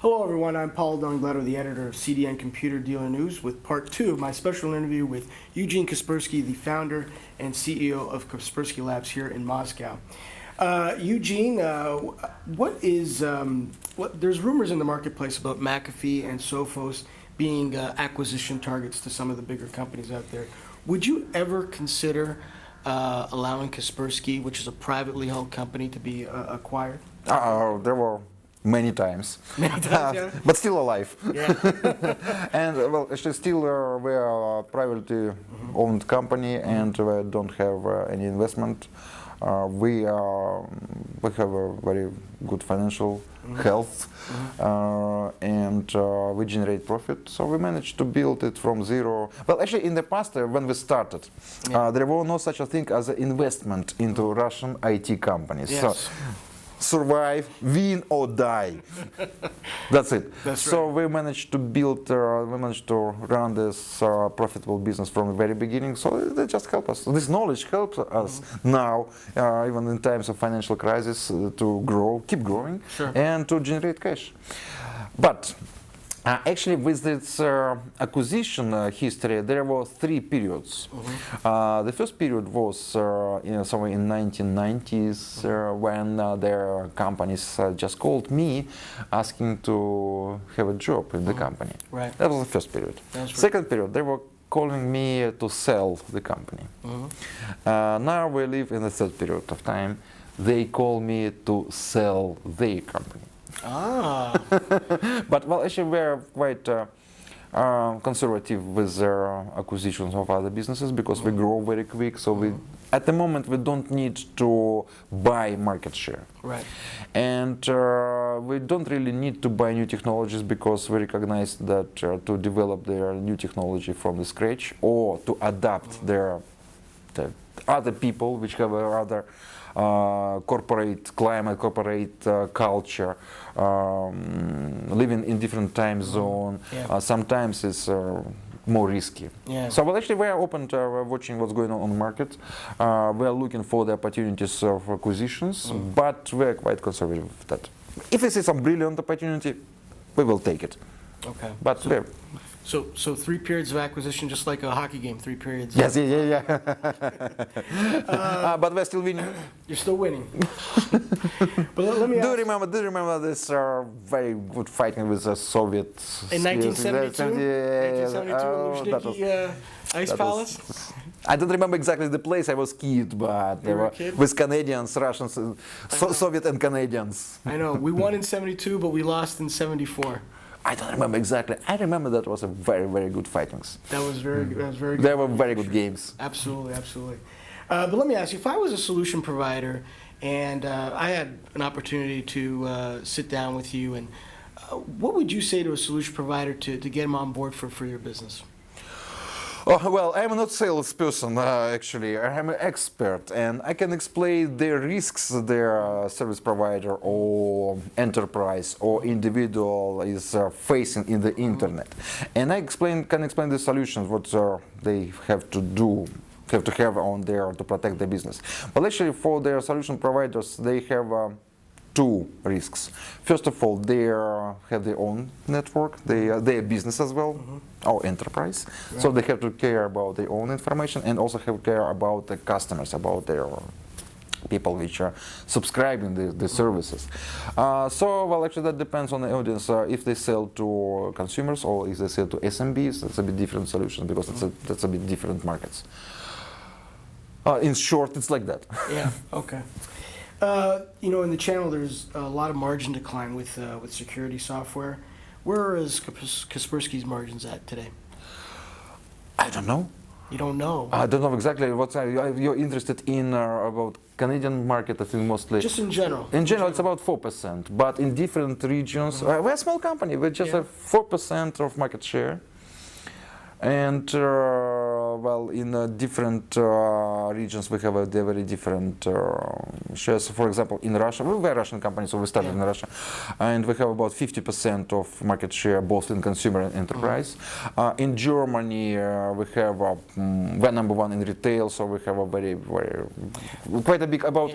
Hello everyone, I'm Paul Dongletto, the editor of CDN Computer Dealer News, with part 2 of my special interview with Eugene Kaspersky, the founder and CEO of Kaspersky Labs here in Moscow. Eugene, there's rumors in the marketplace about McAfee and Sophos being acquisition targets to some of the bigger companies out there. Would you ever consider allowing Kaspersky, which is a privately held company, to be acquired? There were many times, Yeah. but still alive. Yeah. And well, actually, still we are a privately owned company, and we don't have any investment. We have a very good financial health, and we generate profit. So we managed to build it from zero. Well, actually, in the past, when we started, there was no such a thing as an investment into Russian IT companies. Yes. So, survive, win or die. That's it. That's so right. we managed to build, we managed to run this profitable business from the very beginning. So they just help us. This knowledge helps us now, even in times of financial crisis, to grow, keep growing, Sure. and to generate cash. But actually, with this acquisition history, there were 3 periods. The first period was somewhere in 1990s, when their companies just called me, asking to have a job in the company. Right. That was the first period. That's right. Second period, they were calling me to sell the company. Now we live in the third period of time. They call me to sell their company. Ah. But well, actually, we're quite conservative with their acquisitions of other businesses because we grow very quick. So we, at the moment, we don't need to buy market share. Right. And we don't really need to buy new technologies because we recognize that to develop their new technology from the scratch or to adapt the other people which have a rather corporate climate, corporate culture, living in different time zone, sometimes is more risky. Yeah. So well, actually we are open to watching what's going on the market. We are looking for the opportunities of acquisitions, but we are quite conservative with that. If we see some brilliant opportunity, we will take it. Okay. But we're So 3 periods of acquisition, just like a hockey game, 3 periods. yes, yeah. But we're still winning. You're still winning. But let me Do ask. you remember this very good fighting with the Soviets? In 1972? 1972 that was- Ice that Palace? I don't remember exactly the place. I was kid, but You they were a were kid? with Canadians, Russians, Soviet and Canadians. I know. We won in 72, but we lost in 74. I don't remember exactly. I remember that was a very, very good fightings. That was very good. That was very good. They were very good games. Absolutely, absolutely. But let me ask you, if I was a solution provider and I had an opportunity to sit down with you, and what would you say to a solution provider to get them on board for your business? Oh, well, I'm not a salesperson, actually. I'm an expert, and I can explain the risks their service provider or enterprise or individual is facing in the internet. And I can explain the solutions, what they have to do, have to have on there to protect their business. But actually, for their solution providers, they have 2 risks. First of all, they have their own network, their business as well, or enterprise. Right. So they have to care about their own information and also have to care about the customers, about their people which are subscribing the services. So, well, actually that depends on the audience. If they sell to consumers or if they sell to SMBs, that's a bit different solution because that's a bit different markets. In short, it's like that. Yeah, okay. In the channel, there's a lot of margin decline with security software. Where is Kaspersky's margins at today? I don't know. You don't know? I don't know exactly what you're interested in about Canadian market. I think mostly. Just in general. In general, it's about 4%, but in different regions, we're a small company. We just have 4% of market share, and well, in different regions we have a very different shares. For example, in Russia, we're a Russian company, so we started in Russia, and we have about 50% of market share both in consumer and enterprise. In Germany, we have we're number 1 in retail, so we have a quite a big, about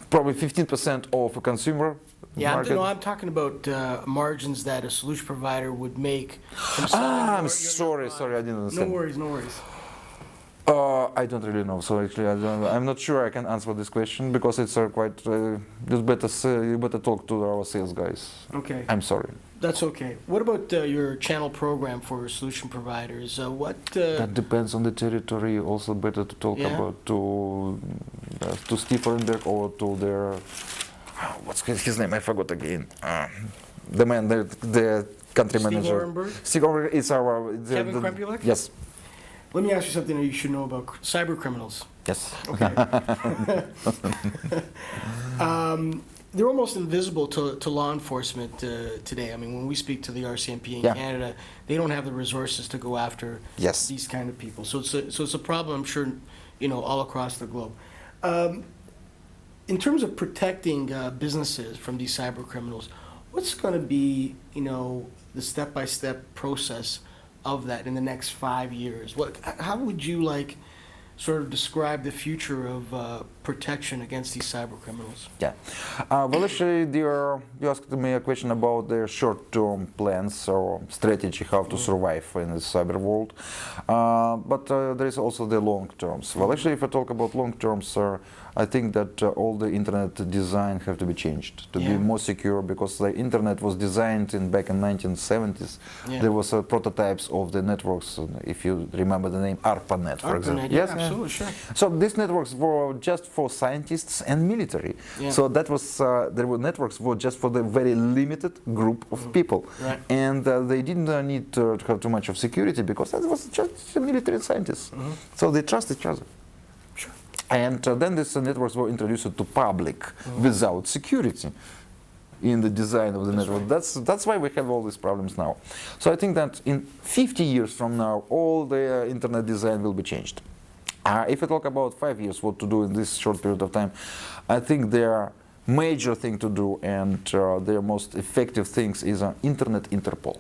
probably 15% of consumer Yeah, market. no, I'm talking about margins that a solution provider would make from selling I'm your sorry, product. sorry, I didn't No understand. worries, no worries. I don't really know. So actually, I'm not sure I can answer this question because it's quite. You better talk to our sales guys. Okay, I'm sorry. that's okay. What about your channel program for solution providers? That depends on the territory. Also, better to talk Yeah. about to Steve Orenberg or to their. What's his name? I forgot again. The man, the country Steve manager. Orenberg? Steve Orenberg is our. Kevin Krempulek? Yes. Let me ask you something that you should know about cyber criminals. Yes. Okay. They're almost invisible to law enforcement today. I mean, when we speak to the RCMP in Yeah. Canada, they don't have the resources to go after Yes. these kind of people. So it's a problem, I'm sure, all across the globe. In terms of protecting businesses from these cyber criminals, what's going to be, the step-by-step process of that in the next 5 years? How would you sort of describe the future of protection against these cyber criminals? Yeah. Well, actually, you asked me a question about the short-term plans or strategy how to survive in the cyber world. But there is also the long terms. Well, actually, if I talk about long terms, I think that all the internet design have to be changed to be Yeah. more secure because the internet was designed back in 1970s. Yeah. There was prototypes of the networks. If you remember the name ARPANET, for example. ARPANET, yeah, absolutely, sure. So these networks were just for scientists and military. Yeah. So that was there were networks were just for the very limited group of people, Right. and they didn't need to have too much of security because that was just military scientists. So they trust each other. Sure. And then these networks were introduced to public without security in the design of the network. That's why we have all these problems now. So I think that in 50 years from now, all the internet design will be changed. If I talk about 5 years, what to do in this short period of time, I think their major thing to do and their most effective things is Internet Interpol.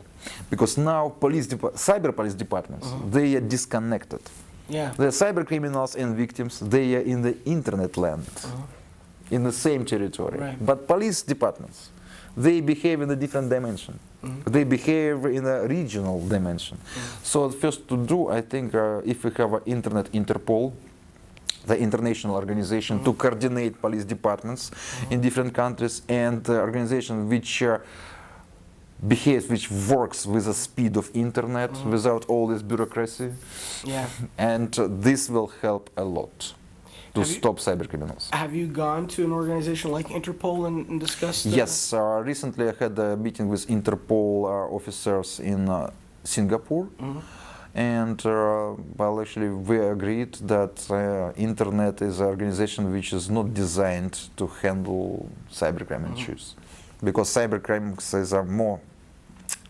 Because now cyber police departments, they are disconnected. Yeah. The cyber criminals and victims, they are in the internet land, in the same territory. Right. But police departments, they behave in a different dimension. They behave in a regional dimension. So first to do, I think, if we have an Internet Interpol, the international organization to coordinate police departments in different countries, and the organization which behaves, which works with the speed of internet without all this bureaucracy, Yeah. and this will help a lot to Have you- stop cyber criminals. Have you gone to an organization like Interpol and discussed? Yes, recently I had a meeting with Interpol officers in Singapore, and well, actually we agreed that internet is an organization which is not designed to handle cybercrime issues, because cybercrimes is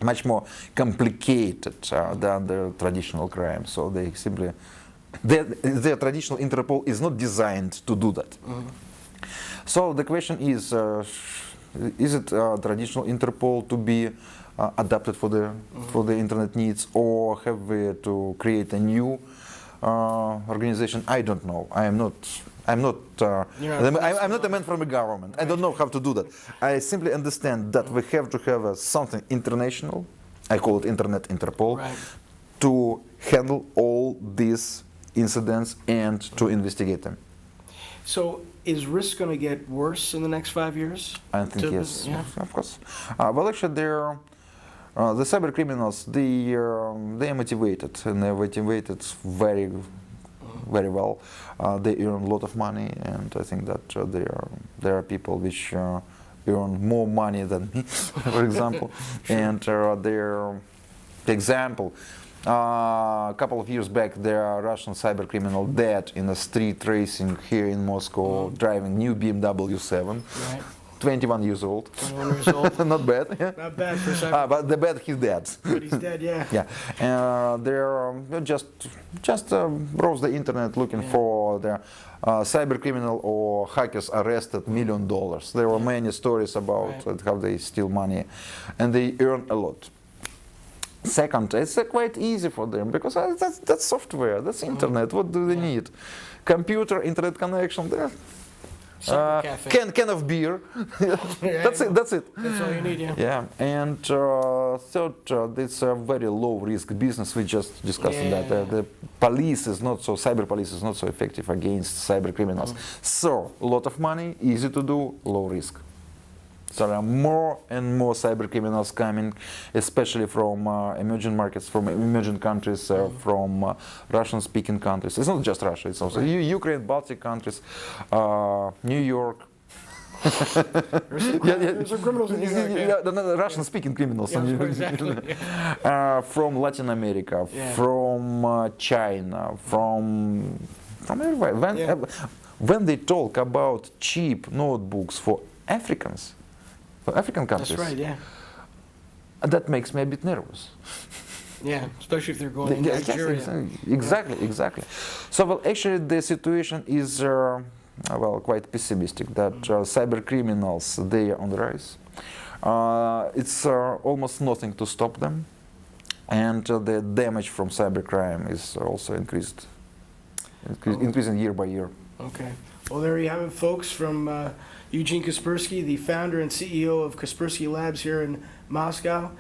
much more complicated than the traditional crime. So they simply, their traditional Interpol is not designed to do that. So the question is it traditional Interpol to be adapted for the internet needs, or have we to create a new organization? I don't know. I'm not I'm not a man from the government. I don't know how to do that. I simply understand that we have to have something international. I call it Internet Interpol, Right. to handle all these incidents and to investigate them. So is risk going to get worse in the next 5 years? I think To- yes, yeah. of course. Well, actually, the cyber criminals, they are motivated, and they're motivated very, very well. They earn a lot of money, and I think that there are people which earn more money than me, for example. And they're, for example, a couple of years back, there are Russian cyber criminal dead in a street racing here in Moscow, driving new BMW 7, Right. 21 years old. 21 years old. Not bad. Yeah. Not bad for a cyber, But the bad, he's dead. but he's dead, yeah. Yeah, they're just browse the internet looking Yeah. for the cyber criminal or hackers arrested $1 million. There were many stories about Right. how they steal money, and they earn a lot. Second, it's quite easy for them because that's software, that's internet. What do they need? Computer, internet connection. Cyber cafe. can of beer. Yeah, That's I it. know. That's it. That's all you need, yeah. Yeah, and third, it's a very low risk business. We just discussed that. Yeah. The police is not so, cyber police is not so effective against cyber criminals. So, a lot of money, easy to do, low risk. So there are more and more cyber criminals coming, especially from emerging markets, from emerging countries, from Russian-speaking countries. It's not just Russia; it's also Ukraine, Baltic countries, New York. There's some criminals in New York, yeah. The Russian-speaking criminals. Yeah, of course, exactly. From Latin America, Yeah. from China, from everywhere. When they talk about cheap notebooks for Africans, for African countries, That's right, yeah. that makes me a bit nervous. Yeah, especially if they're going to Yes, Nigeria. exactly. So, well, actually, the situation is quite pessimistic. That cyber criminals, they are on the rise. It's almost nothing to stop them, and the damage from cybercrime is also increasing year by year. Okay. Well, there you have it, folks, from Eugene Kaspersky, the founder and CEO of Kaspersky Labs here in Moscow.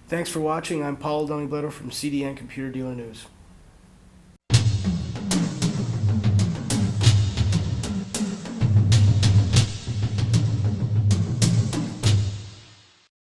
Thanks for watching. I'm Paul Donibledo from CDN Computer Dealer News.